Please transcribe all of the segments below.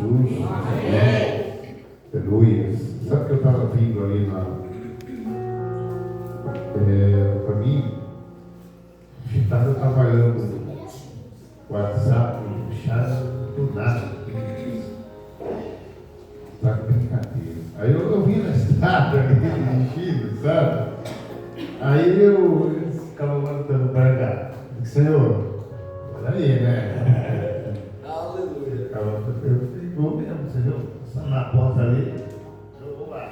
Jesus. Aleluia. Sabe que eu estava vindo ali para mim, estava trabalhando no WhatsApp, no chat, do nada. Tá brincadeira. Aí eu vim na estrada, dirigindo, sabe? Aí eu ficava voltando para cá. Senhor, olha aí, né? Aleluia. Eu falei, vou mesmo, Senhor. Passando na porta ali, eu vou lá.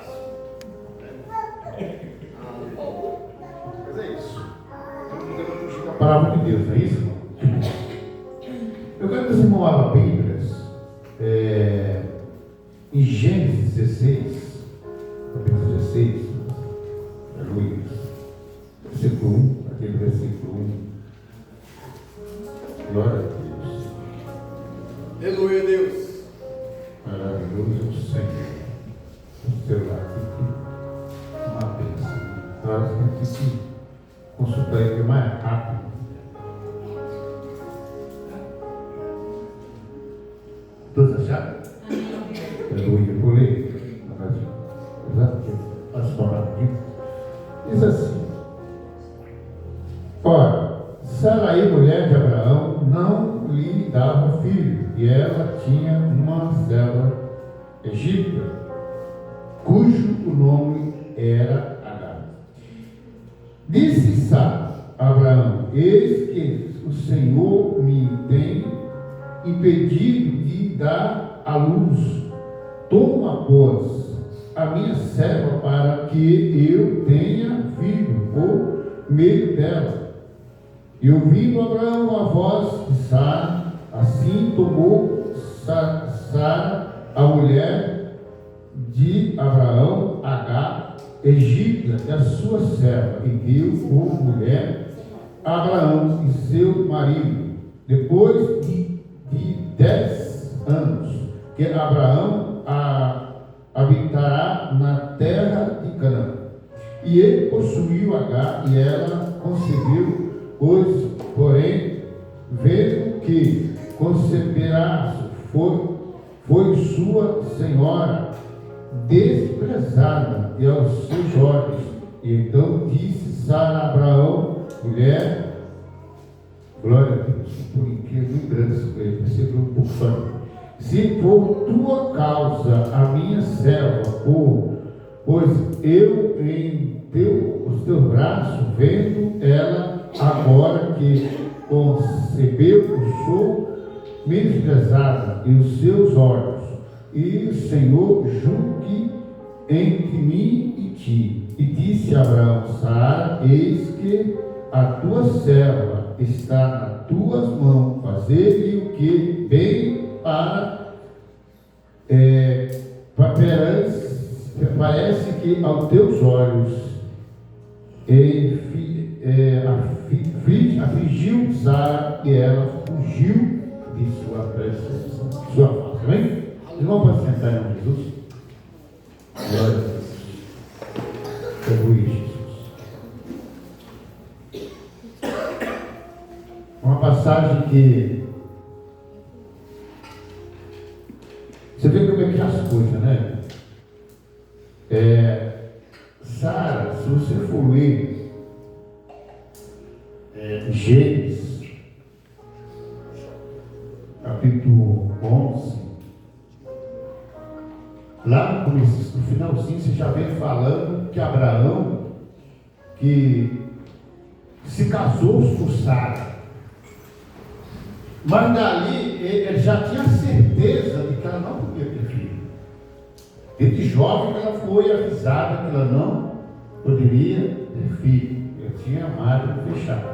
Mas é isso. A palavra de Deus, não é isso, irmão? Eu quero que os irmãos abram Bíblias. Em Gênesis 16, capítulo 16, aleluia, versículo 1, aquele versículo 1, glória a Deus, aleluia a Deus, maravilhoso o Senhor, o celular aqui, uma bênção, agora você tem que consultar ele mais rápido. Todos acharam? Aleluia, vou ler. Diz assim: ora, Sarai, mulher de Abraão, não lhe dava filho, e ela tinha uma serva egípcia, cujo o nome era Agar. Disse Sara a Abraão: eis que o Senhor me tem impedido de dar à luz. Toma, pois, a minha serva para que eu tenha filho por meio dela. E ouvindo Abraão a voz de Sara, assim tomou Sara, a mulher de Abraão, Agar, egípcia, e a sua serva, e deu por mulher a Abraão e seu marido. Depois de 10 anos, que Abraão habitará na terra de Canaã. E ele possuiu Agar, e ela concebeu, porém, vendo que conceberá, foi sua senhora desprezada e aos seus olhos. E então disse Sara a Abraão: mulher, glória a Deus, porque é muito grande esse versículo, por favor. Se por tua causa a minha serva, pois eu em os teus braços, vendo ela agora que concebeu, sou menosprezada e os seus olhos, e o Senhor julgue entre mim e ti. E disse Abraão: Sara, eis que a tua serva está nas tuas mãos, fazer-lhe o que bem parece que aos teus olhos. Afligiu Sara, e ela fugiu de sua presença, sua face. Amém? Irmão, pode sentar em nome de Jesus. Glória a Deus. Aleluia, Jesus. Uma passagem que você vê como é que é as coisas, né? Sara, se você for ler Gênesis, capítulo 11, lá no finalzinho você já vem falando que Abraão, que se casou com Sara, mas dali ele já tinha certeza de que ela não podia ter filho. Desde jovem ela foi avisada que ela não poderia ter filho. Eu tinha amado fechado.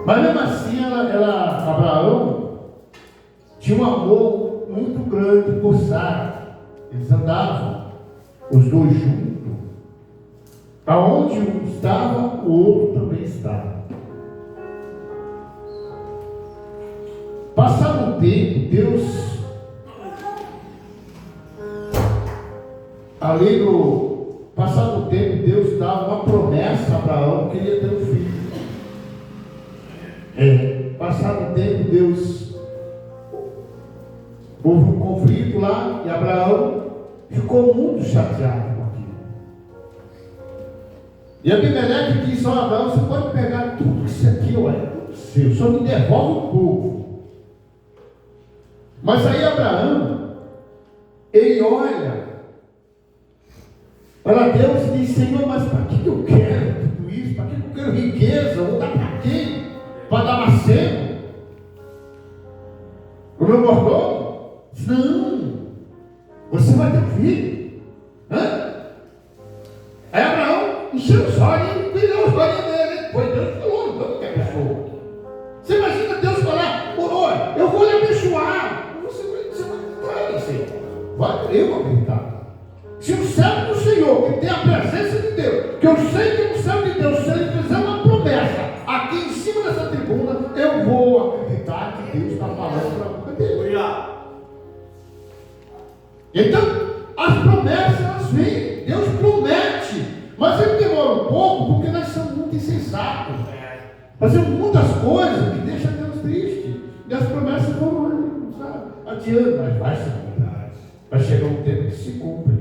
Mas mesmo assim Abraão tinha um amor muito grande por Sara. Eles andavam, os dois juntos. Aonde um estava, o outro também estava. Passado um tempo, Deus, passado o tempo, Deus dava uma promessa a Abraão que ele ia ter um filho. Passado o tempo, Deus, houve um conflito lá, e Abraão ficou muito chateado com aquilo. E Abimeleque disse: ó, Abraão, você pode pegar tudo isso aqui, olha, tudo seu, só me devolve o povo. Mas aí Abraão, ele olha para Deus e diz: Senhor, mas para que eu quero tudo isso? Para que eu quero riqueza? Vou dar para quem? Para Damasceno? O meu mordomo? Não, você vai ter um filho. Hã? Aí Abraão encheu os olhos e virou os olhos dele. Foi Deus que falou, não qualquer pessoa. Você imagina Deus falar: olha, eu vou lhe abençoar. Você vai entrar, Senhor. Eu vou acreditar. Se o servo do Senhor, que tem a presença de Deus, que eu sei que é um servo de Deus, se ele fizer uma promessa aqui em cima dessa tribuna, eu vou acreditar que Deus está falando para a boca dele. Então, as promessas, elas vêm, Deus promete, mas ele demora um pouco, porque nós somos muito insensatos. Fazemos muitas coisas que deixam Deus triste, e as promessas vão, sabe, adiando, mas vai ser verdade. Vai chegar um tempo que se cumpre.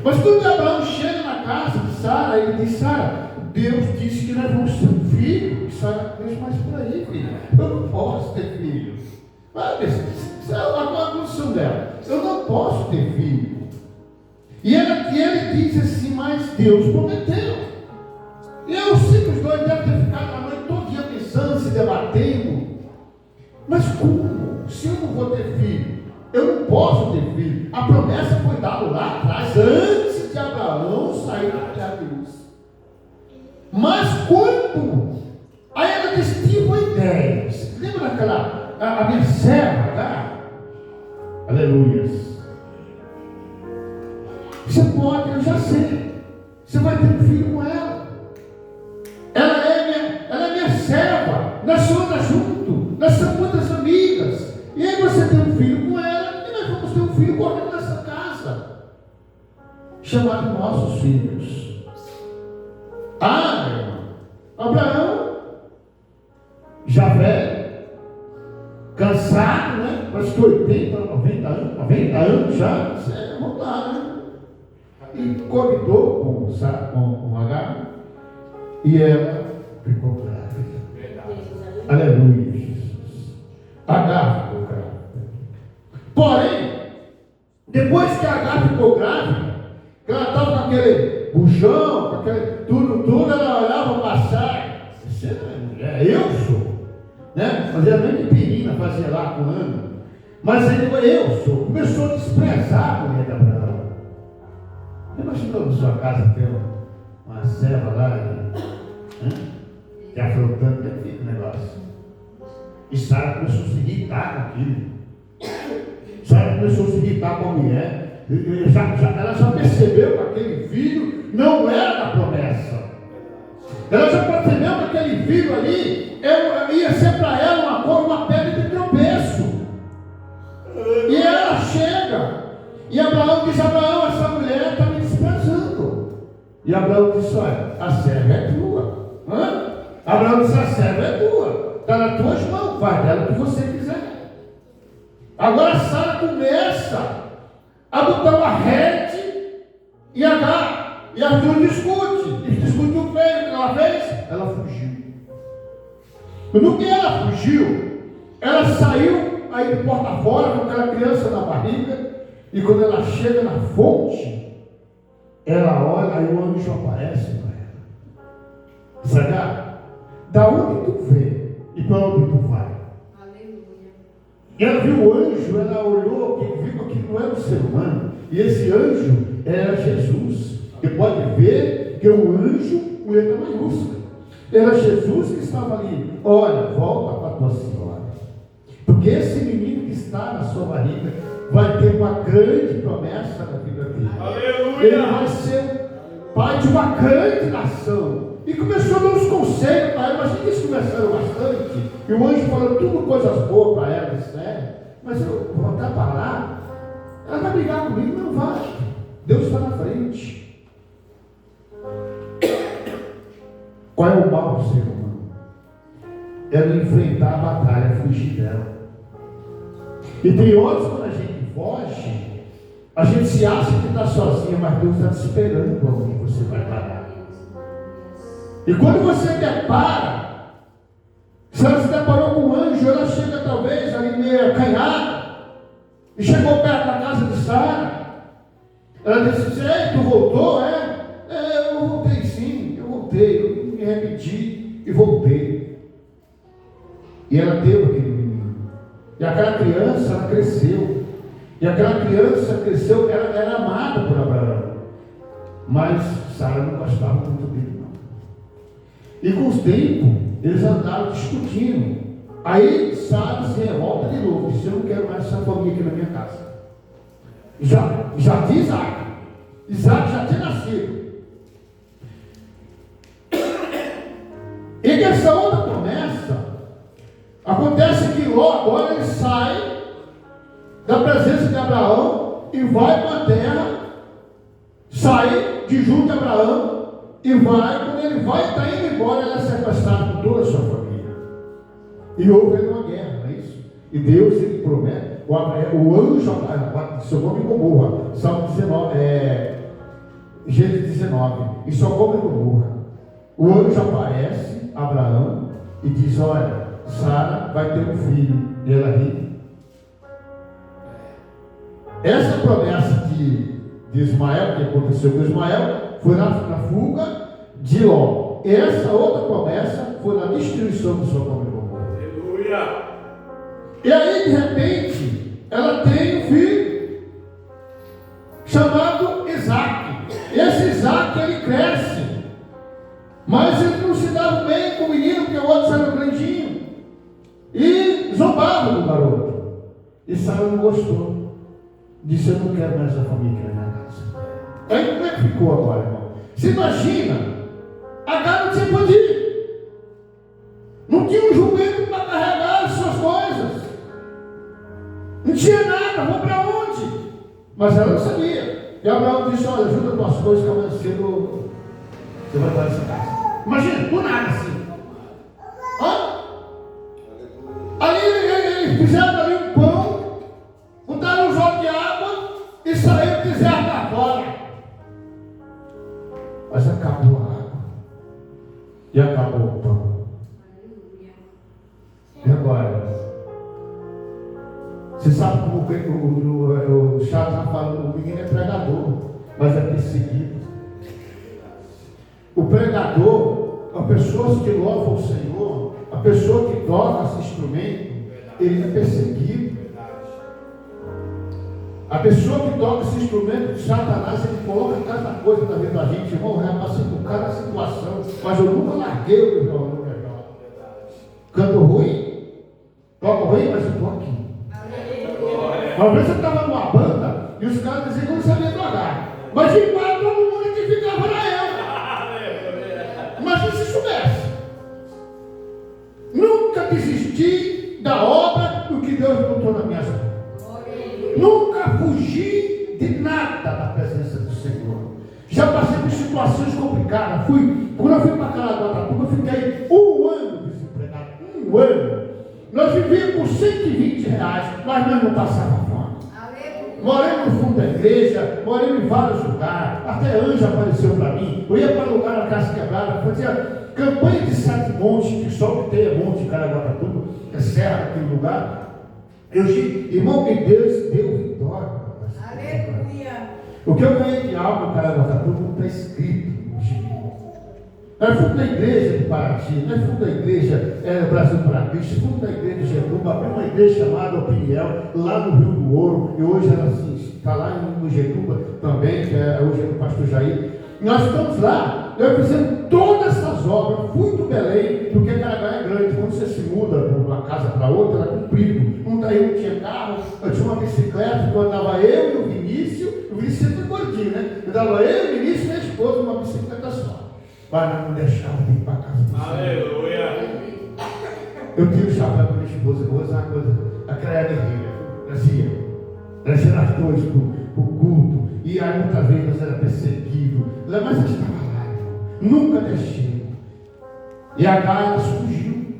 Mas quando Abraão chega na casa de Sara, ele diz: Sara, Deus disse que nós vamos ter um filho. E Sara diz: mas por aí, filho, eu não posso ter filho. Isso é a condição dela. Eu não posso ter filho. E ele diz assim: mas Deus prometeu. E eu sei que os dois devem ter ficado a noite todo dia pensando, se debatendo. Mas como? Se eu não vou ter filho, eu não posso ter filho. A promessa foi dada lá atrás, antes de Abraão sair da terra de Luz. Mas quando? Aí ela disse: tive uma ideia. Lembra daquela, a minha serva, tá? Aleluias. Você pode, eu já sei. Você vai ter um filho com ela. Ela é minha serva. Nós somos juntos. Nós somos muitas amigas. E aí você tem um filho com ela, e nós vamos ter um filho correndo nessa casa, chamado nossos filhos. Ah, meu irmão, Abraão, já velho, cansado, né? Parece que 80, 90 anos já, vamos lá, né? E convidou com Agar, e ela ficou grávida. Aleluia, Jesus. Agar ficou grávida. Porém, depois que Agar ficou grávida, que ela estava com aquele bujão, com aquele tudo, ela olhava para Sara: você não é mulher, eu sou. Né? Fazia nem que Penina fazia lá com Ana. Mas ele falou: eu sou. Começou a desprezar a mulher de Abraão. Imaginou na sua casa ter uma serva lá, que afrontando aquele negócio. E Sara começou a se irritar com aquilo. Sara começou a se irritar com a mulher. Ela já percebeu que aquele filho não era da promessa. Ela já percebeu que aquele filho ali ia ser para ela uma pedra de tropeço. E ela chega. E Abraão diz: Abraão, essa mulher está me desprezando. E Abraão disse: olha, a serva é tua. Abraão disse: a serva é tua. Está nas tuas mãos, faz dela o que você quiser. Agora Sara começa a botar uma rede e Agar, e as duas discutem. E discutiu o feio. O que ela fez? Ela fugiu. No que ela fugiu, ela saiu aí de porta fora com aquela criança na barriga. E quando ela chega na fonte, ela olha, aí o anjo aparece para ela. Sabe? Da onde tu vê e para onde tu vai? Aleluia. E ela viu o anjo, ela olhou, viu que não era um ser humano. E esse anjo era Jesus. Você pode ver que o anjo, com letra maiúscula, era Jesus que estava ali. Olha, volta para a tua senhora. Porque esse menino que está na sua barriga vai ter uma grande promessa na vida dele. Aleluia. Ele vai ser pai de uma grande nação. E começou a dar uns conselhos para ela. Mas eles conversaram bastante. E o anjo falou tudo coisas boas para ela. Disse: mas eu vou voltar para lá. Ela vai brigar comigo? Não vai. Deus está na frente. Qual é o mal do ser humano? É não enfrentar a batalha, fugir dela. E tem outros, quando a gente foge, a gente se acha que está sozinha, mas Deus está te esperando onde você vai parar. E quando você depara, se ela se deparou com um anjo, ela chega talvez ali meio acanhada, e chegou perto da casa de Sara. Ela disse: ei, tu voltou? Eu voltei sim, eu me arrependi e voltei. E ela teve aquele menino. E aquela criança, ela cresceu. E aquela criança cresceu, ela era amada por Abraão. Mas Sara não gostava muito dele, não. E com o tempo, eles andaram discutindo. Aí Sara se revolta de novo. Disse: eu não quero mais essa família aqui na minha casa. Já tinha Isaac. Isaac já tinha nascido. E que essa outra promessa, acontece que Ló agora ele sai da presença de Abraão e vai para a terra, sai de junto de Abraão e vai, quando ele vai, está indo embora, ele é sequestrado por toda a sua família. E houve ali uma guerra, não é isso? E Deus, ele promete, o anjo, seu nome Gomorra, Salmo 19, Gênesis 19, e Sodoma e Gomorra. O anjo aparece a Abraão e diz: olha, Sara vai ter um filho. E ela ri. Essa promessa de Ismael, que aconteceu com Ismael, foi na fuga de Ló. Essa outra promessa foi na destruição do Sodoma e Gomorra. Aleluia! E aí, de repente, ela tem um filho chamado Isaac. Esse Isaac, ele cresce, mas ele não se dava bem com o menino, porque o outro era grandinho, e zombava do garoto. E Sara não gostou. Disse: eu não quero mais essa família na minha casa. Aí como é que ficou agora, irmão? Você imagina, Agar não tinha pode ir, não tinha um jumento para carregar as suas coisas, não tinha nada, vou para onde? Mas ela não sabia. E Abraão disse: olha, ajuda tuas coisas que amanhã cedo você vai estar nessa casa. Imagina, do nada assim. Ali eles fizeram ali um pão, botaram um jogo de água e saíram do deserto para fora. Mas acabou a água e acabou o pão. E agora? Você sabe como o Charles está falando, o menino é pregador, mas é perseguido. O pregador, a pessoa que louva o Senhor, a pessoa que toca esse instrumento, ele é perseguido. A pessoa que toca esse instrumento de Satanás, ele coloca cada coisa na vida da gente, irmão, eu passei por cada situação, mas eu nunca larguei o meu irmão. Canto ruim, toco ruim, mas eu estou aqui. Uma vez eu estava numa banda e os caras diziam que eu não sabia tocar, mas de quase todo mundo que ficava era eu. Imagina se soubesse. Nunca desisti da obra do que Deus botou na minha vida. Nunca fugi de nada da presença do Senhor. Já passei por situações complicadas. Quando eu fui para Caraguatatuba, eu fiquei 1 ano desempregado. 1 ano. Nós vivíamos por R$120, mas nós não passávamos fome. Morei no fundo da igreja, morei em vários lugares. Até anjo apareceu para mim. Eu ia para lugar na casa quebrada, fazia campanha de 7 montes, que só que tem monte de Caraguatatuba, é serra aquele lugar. Irmão, que Deus deu vitória. Aleluia. O que eu ganhei de alma em Caraguatatuba não está escrito no gibi. Nós fomos da igreja de Paraty, nós fomos da igreja Brasil para Cristo, fomos da igreja de Getuba, abrimos uma igreja chamada Opiniel, lá no Rio do Ouro, e hoje ela está lá no Getuba também, que hoje é do pastor Jair. Nós estamos lá, nós fizemos todas essas obras, fui do Belém, porque Caraguá é grande, quando você se muda de uma casa para outra, ela é comprido. Eu não tinha carro, eu tinha uma bicicleta, então andava eu e o Vinícius sempre gordinho, né? Eu andava eu, o Vinícius e minha esposa numa bicicleta só. Mas não deixava de ir para casa. Aleluia! Eu tive o chapéu para minha esposa, eu vou fazer uma coisa, aquela era guerreira, trazia as duas para o culto, e aí muitas vezes nós era perseguido, mas eu estava lá, irmão. Nunca deixei. E a Gaia fugiu.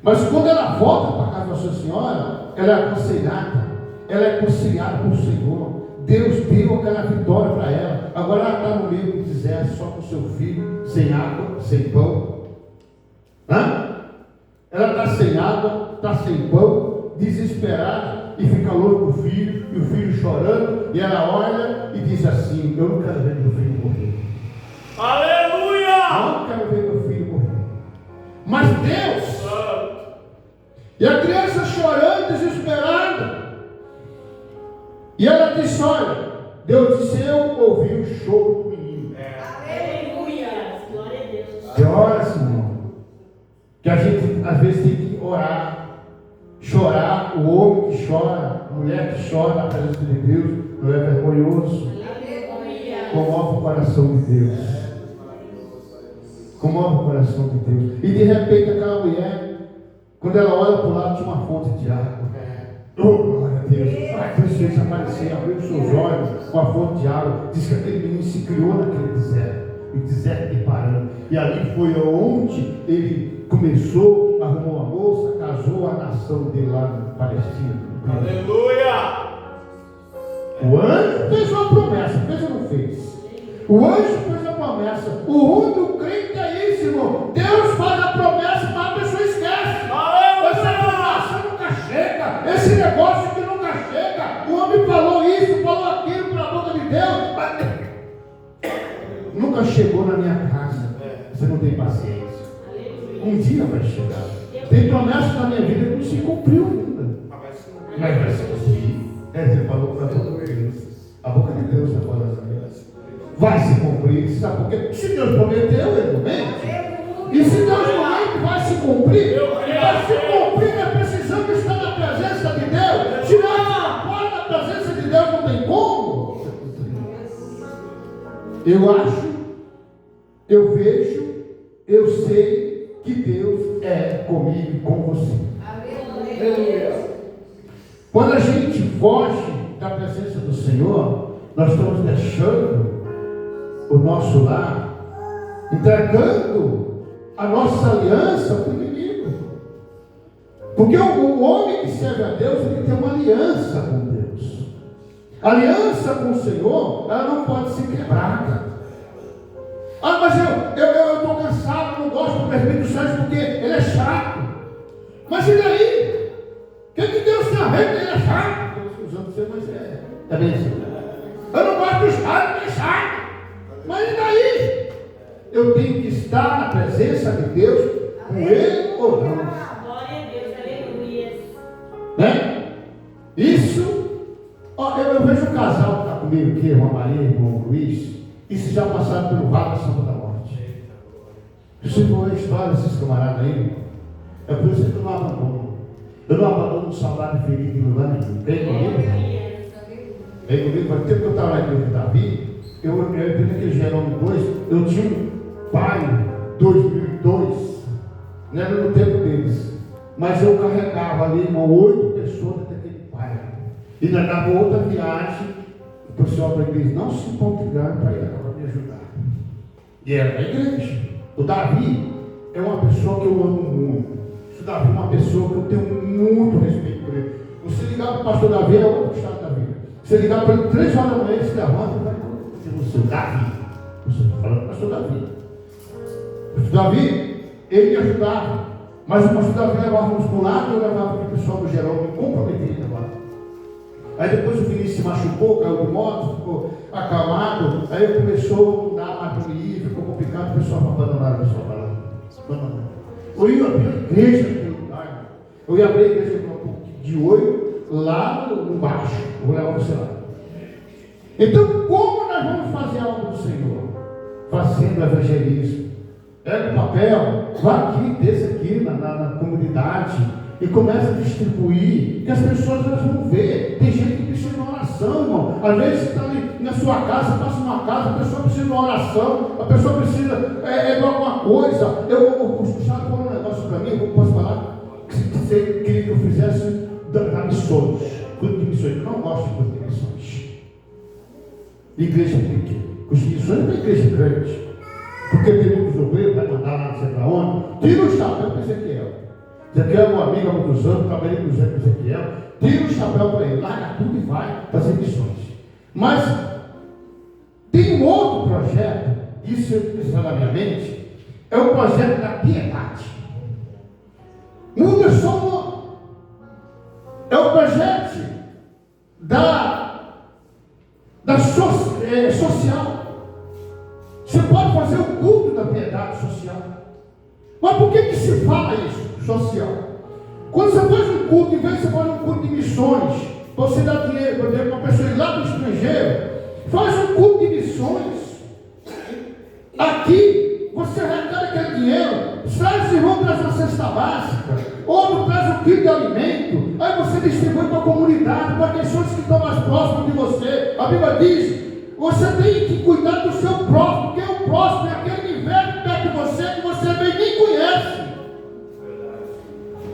Mas quando ela volta para a casa da Nossa Senhora, ela é aconselhada. ela é conciliada com o Senhor. Deus deu aquela vitória para ela. Agora ela está no meio do deserto, só com seu filho, sem água, sem pão. Ela está sem água, está sem pão, desesperada, e fica louco com o filho, e o filho chorando, e ela olha e diz assim: eu não quero ver meu filho morrer. Aleluia! Não quero ver meu filho morrer. Mas Deus, e a criança chorando, desesperada, e ela disse: olha, Deus disse: eu ouvi o choro do menino. Aleluia! Glória a Deus. Você ora, Senhor, que a gente às vezes tem que orar, chorar. O homem que chora, a mulher que chora na presença de Deus, não é vergonhoso. Aleluia! Comove o coração de Deus. Comove o coração de Deus. E de repente aquela mulher, quando ela olha para o lado, tinha uma fonte de água. Oh, glória a Deus. Deus fez aparecer, abriu os seus olhos com a fonte de água. Diz que aquele menino se criou naquele deserto. O deserto de Parã. E ali foi onde ele começou, arrumou uma moça, casou a nação dele lá na Palestina. Aleluia! O anjo fez uma promessa, fez ou não fez? O anjo fez a promessa. O ruim do crente é isso, irmão. Deus faz a promessa, mas a pessoa esquece. Essa promessa nunca chega. Esse negócio que nunca chega. O homem falou isso, falou aquilo para a boca de Deus, mas nunca chegou na minha casa. Você não tem paciência. Um dia vai chegar. Tem promessa na minha vida que não se cumpriu ainda. Mas vai se cumprir. Você falou para todo mundo. A boca de Deus está falando. Vai se cumprir. Sabe por quê? Se Deus prometeu, ele não mente. E se Deus não mente, vai se cumprir. Vai se cumprir, nós precisamos estar na presença de Deus. Se nós não fora da presença de Deus, não tem como. Eu acho, eu vejo, eu sei que Deus é comigo e com você. Aleluia! Quando a gente foge da presença do Senhor, nós estamos deixando o nosso lar, entregando a nossa aliança para o inimigo. Porque o homem que serve a Deus, ele tem uma aliança com Deus. A aliança com o Senhor, ela não pode ser quebrada. Mas eu estou cansado, não gosto do presbítero Santos porque ele é chato. Mas e daí? O que Deus tem a ver com ele é chato? Estou usando você, mas é bem assim. Eu não gosto do chato porque é chato. Mas e daí? Eu tenho que estar na presença de Deus com ele ou não. Glória a Deus, aleluia. Né? Isso, eu vejo um casal que está comigo aqui, uma Maria e um Luiz. Isso já passaram pelo vale da sombra da morte. Você viu a história desses camaradas aí? É por isso que eu não abandono. Eu não abandono um salário ferido em lugar nenhum. Vem comigo? Vem comigo? Faz tempo que eu estava na igreja de Davi, eu entrei naquele Jerônimo 2, eu tinha um pai, 2002, não era no tempo deles, mas eu carregava ali, irmão, 8 pessoas daquele pai. E na dava outra viagem, o pessoal da igreja não se pontilhar para ir para me ajudar. E era a igreja. O Davi é uma pessoa que eu amo muito. O Davi é uma pessoa que eu tenho muito respeito por ele. Você ligar para o pastor Davi, é outro chato da vida. Você ligar para ele 3 horas da manhã, ele se levanta e vai dizer: o seu Davi. Você está falando do pastor Davi. O pastor Davi, ele me ajudava. Mas o pastor Davi levava uns para um lado e eu levava para o pessoal do Jerônimo, me comprometido agora. Aí depois o Vinícius se machucou, caiu de moto, ficou acalmado. Aí começou a dar mais para mim, ficou complicado, o pessoal abandonaram o pessoal para lá. Eu ia abrir a igreja naquele lugar. Eu ia abrir a igreja de olho lá embaixo. Vou levar você lá. Então, como nós vamos fazer algo do Senhor? Fazendo evangelismo. Pega o papel, vá aqui, desce aqui na comunidade. E começa a distribuir, que as pessoas elas vão ver. Tem gente que precisa de uma oração, irmão. Às vezes você está ali na sua casa, passa uma casa, a pessoa precisa de uma oração, a pessoa precisa de alguma coisa. O Chato falou um negócio para mim, eu posso falar, que você queria que eu fizesse da missões. Culto de missões. Eu não gosto de culto de missões. Igreja pequena. Os missões é uma igreja grande. Porque tem muitos obreiros, vai mandar lá não sei para onde. Tira o chapéu para Ezequiel. Ezequiel é um amigo há muitos anos, trabalhei com o Ezequiel. Tira o chapéu para ele, larga tudo e vai fazer missões. Mas tem um outro projeto, isso está na minha mente, é o projeto da piedade. Muda só o nome. É o projeto social. Você pode fazer o culto da piedade social. Mas por que se fala isso? Social. Quando você faz um culto, em vez de você fazer um culto de missões, você dá dinheiro, por exemplo, uma pessoa ir lá do estrangeiro, faz um culto de missões. Aqui, você recebe aquele dinheiro, traz os irmãos, traz uma cesta básica, outro traz um quilo de alimento, aí você distribui para a comunidade, para pessoas que estão mais próximas de você. A Bíblia diz, você tem que cuidar do seu próximo, porque o próximo é aquele que vive perto de você, que você bem nem conhece.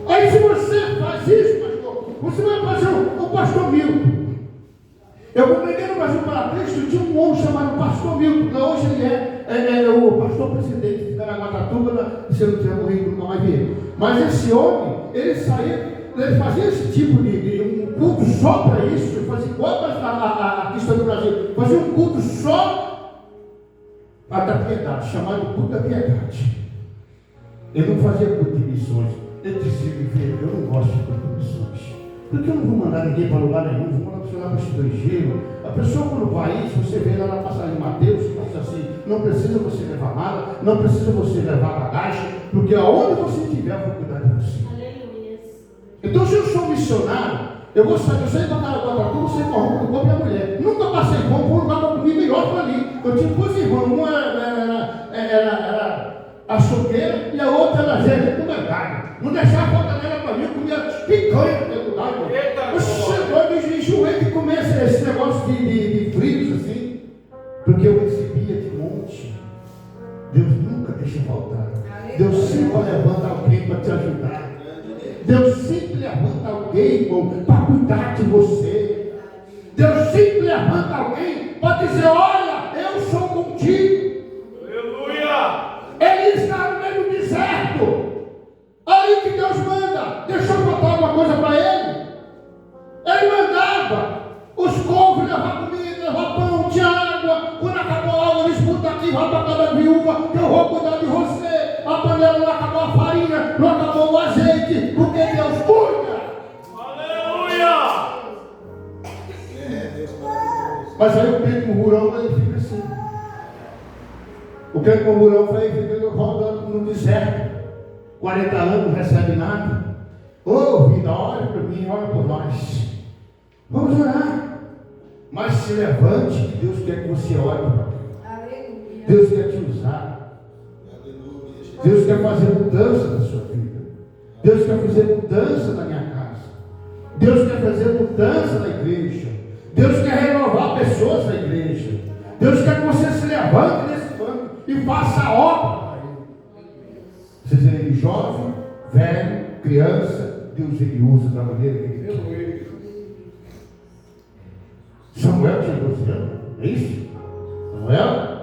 Aí se você faz isso, pastor, você vai fazer o pastor Milton. Eu congreguei no Brasil para Cristo, tinha um homem chamado pastor Milton, hoje ele é o pastor presidente de Caraguatatuba, se eu não tiver morrido, nunca mais vi ele. Mas esse homem, ele fazia esse tipo de um culto só para isso, ele fazia igual a questão do Brasil, fazia um culto só da piedade, chamado culto da piedade. Ele não fazia culto de missões. Ele disse, eu não gosto de culto de missões. Porque eu não vou mandar ninguém para lugar nenhum, vou mandar você lá para o estrangeiro. A pessoa quando vai, se você vê lá na passagem de Mateus, diz assim, não precisa você levar nada, não precisa você levar bagagem, porque aonde você estiver, eu vou cuidar de você. Aleluia. Então se eu sou missionário, eu vou sair para Caraguatatuba, você corrompe o corpo da mulher. Nunca passei fome por um lugar para comer melhor para ali. Eu tinha duas irmãs, uma era açougueira e a outra era gerente do mercado. Não deixava a falta dela para mim, eu comia picanha no meu lugar. Eu enjoei de comer esse negócio de frios assim, porque eu recebia de monte. Deus nunca deixa faltar. Deus sempre levanta alguém para te ajudar. Deus sempre levanta alguém, irmão, para cuidar de você. Deus sempre levanta alguém para dizer, olha, eu sou contigo. Aleluia! Ele está no meio do deserto. Aí que Deus manda. Deixou faltar alguma coisa para ele? Ele mandava os corvos levar comida, levar pão, tinha água. Quando acabou a água, eles botam aqui, vai para cada viúva, que eu vou cuidar de você. A panela não acabou a farinha, não acabou o azeite, porque Deus cuida. Aleluia! Mas aí o crente murmurão, ele fica assim. O crente murmurão fica rodando no deserto. 40 anos, não recebe nada. Ô, vida, ora por mim, ora por nós. Vamos orar. Mas se levante, que Deus quer que você ore para Deus. Deus quer te usar. Deus quer fazer mudança na sua vida. Deus quer fazer mudança na minha casa. Deus quer fazer mudança na igreja. Deus quer renovar pessoas na igreja. Deus quer que você se levante nesse banco e faça a obra. Seja ele jovem, velho, criança, Deus ele usa da maneira que ele quer. Samuel tinha 12 anos, é isso? Samuel?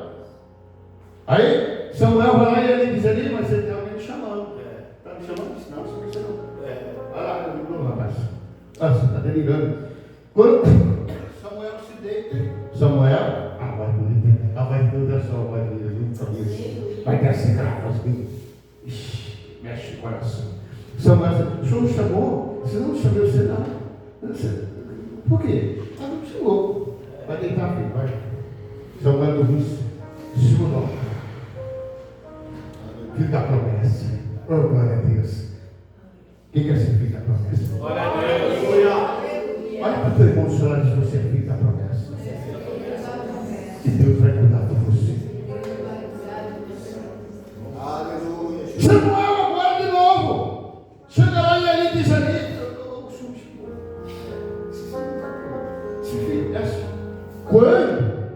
Aí Samuel vai lá e ele diz ali, mas ele tem alguém me chamando. Está me chamando? Não, você não chamou. Vai lá, não, rapaz. Você está delirando. Quando Samuel se deita, Samuel, vai bonita, vai tudo, é só, vai bonita, vai ter essa grava, mexe o coração. Samuel, o senhor me chamou? Você não me chamou, você não. Por quê? Não me chamou. Vai deitar, filho, vai. Samuel dormiu. Segurou. Filho da promessa. Oh, glória a Deus. Quem quer ser filho da promessa? Glória a Deus. Olha para o teu irmão chorar e diz: você é filho da promessa. E Deus vai cuidar de você. Aleluia. Samuel agora de novo. Chega lá e ele diz ali: se fizesse. Quando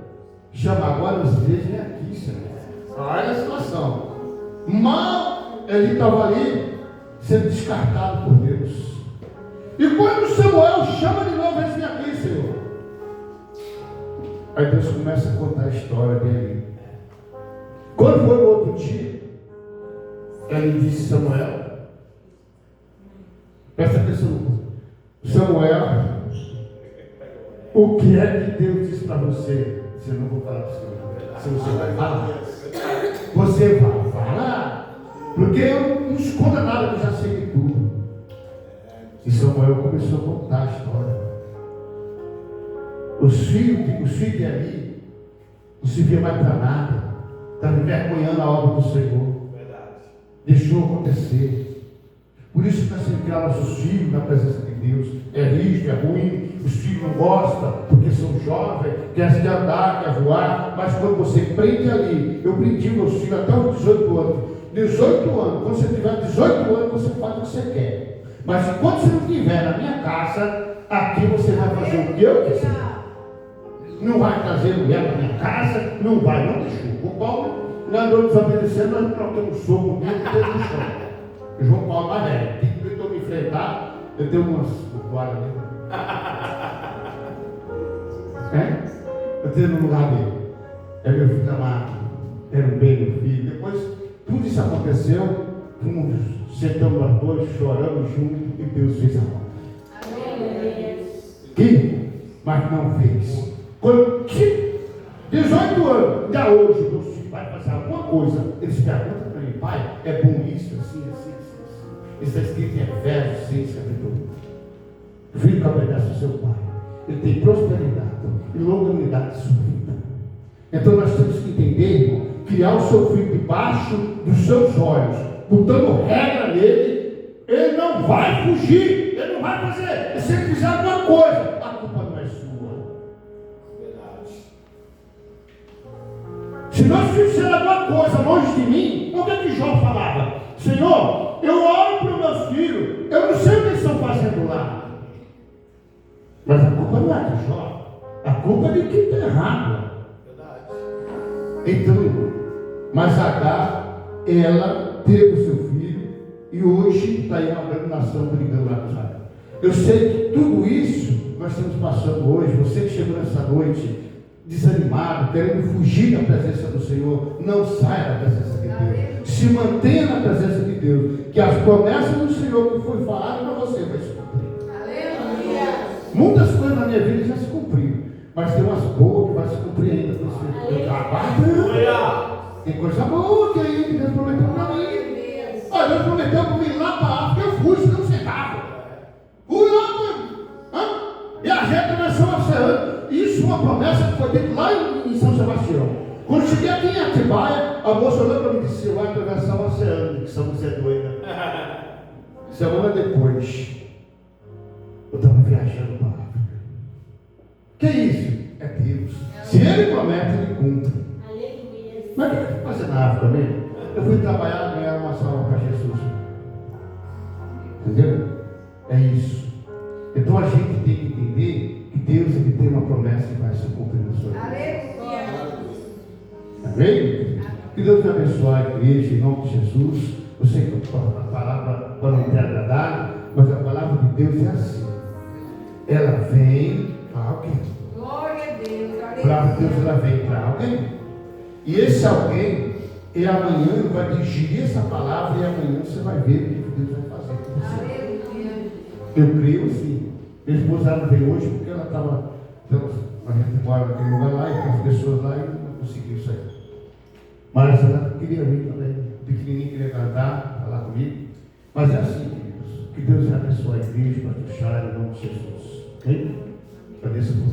chama agora os dias, vem aqui, Senhor. Olha a situação. Mal ele estava ali sendo descartado por Deus. E quando Samuel chama de novo, ele vem aqui, Senhor. Aí Deus começa a contar a história dele. Quando foi o outro dia, ele disse: Samuel, Presta atenção. Samuel, o que é que Deus disse para você? Se eu não vou falar para você, se você vai falar, você vai falar, porque eu não escondo nada, eu já sei de tudo. E Samuel começou a contar a história. Os filhos de Eli não serviam mais para nada, estavam envergonhando a obra do Senhor. Deixou acontecer. Por isso que nós temos que criar nossos filhos na presença de Deus. É rígido, é ruim, os filhos não gostam, porque são jovens, querem se andar, querem voar, mas quando você prende ali, eu prendi meus filhos até os 18 anos. 18 anos, quando você tiver 18 anos, você faz o que você quer. Mas enquanto você não estiver na minha casa, aqui você vai fazer o que eu quiser. Não vai trazer mulher para minha casa, não vai, não deixou. O Paulo, nós andamos desobedecendo, nós trocamos soco dentro do chão. O João Paulo mais velho, que tentou me enfrentar, eu dei umas toalhas nele. Eu tenho no lugar dele. É meu filho amado, era um bem meu filho. Depois, tudo isso aconteceu, sentamos nós dois, choramos juntos e Deus fez a obra. Que? Mas não fez. Quando 18 anos, ainda hoje, meu filho vai fazer alguma coisa, eles perguntam para mim, pai, é bom isso, assim. Isso está escrito em Efésios 6, capítulo 1. Filho que obedece ao seu pai, ele tem prosperidade e longanimidade de sua vida. Então nós temos que entender, irmão, criar o seu filho debaixo dos seus olhos, botando regra nele, ele não vai fugir, ele não vai fazer. E se ele fizer alguma coisa, a culpa não é sua. Verdade. Se nós fizermos alguma coisa longe de mim, o que é que Jó falava? Senhor, eu oro para os meus filhos, eu não sei o que eles estão fazendo lá. Mas a culpa não é de Jó, a culpa é de quem está errado. Então, mas Agar, ela teve o seu filho e hoje está aí uma grande nação brigando lá com Israel. Eu sei que tudo isso nós estamos passando hoje. Você que chegou nessa noite desanimado, querendo fugir da presença do Senhor, não saia da presença de Deus. Se mantenha na presença de Deus, que as promessas do Senhor que foi falado para você vai se cumprir. Aleluia. Muitas coisas na minha vida já se cumpriram, mas tem umas boas que vai se cumprir ainda. Tem coisa boa que ainda Deus prometeu para mim. Olha, Deus prometeu para mim lá para a África, eu fui, se não chegava. Fui lá, e a gente começou a ser. Isso é uma promessa que foi dita lá em São Sebastião. Quando cheguei aqui em Atibaia, a moça olhou para mim e disse: você vai atravessar o oceano, que você é doida. Semana depois, eu estava viajando para a África. Que é isso? É Deus. Se Ele promete, Ele cumpre. Mas o que eu fui fazer na África mesmo? Eu fui trabalhar e ganhar uma salva para Jesus. Entendeu? É isso. Então a gente tem que entender que Deus ele tem uma promessa que vai se cumprir na sua vida. Amém? Que Deus te abençoe a igreja em nome de Jesus. Eu sei que a palavra pode não ter agradado, mas a palavra de Deus é assim. Ela vem para alguém. Glória a Deus. A palavra de Deus ela vem para alguém. E esse alguém, e amanhã vai digerir essa palavra e amanhã você vai ver o que Deus vai fazer com você. Eu creio assim. Minha esposa ela veio hoje porque ela estava. Então, a gente mora naquele lugar lá e tem as pessoas lá e não conseguiu sair. Mas ela queria vir também. Pequenininho queria cantar, falar comigo. Mas é assim, queridos. Que Deus abençoe a igreja para fechar em nome de Jesus. Ok? Agradeço por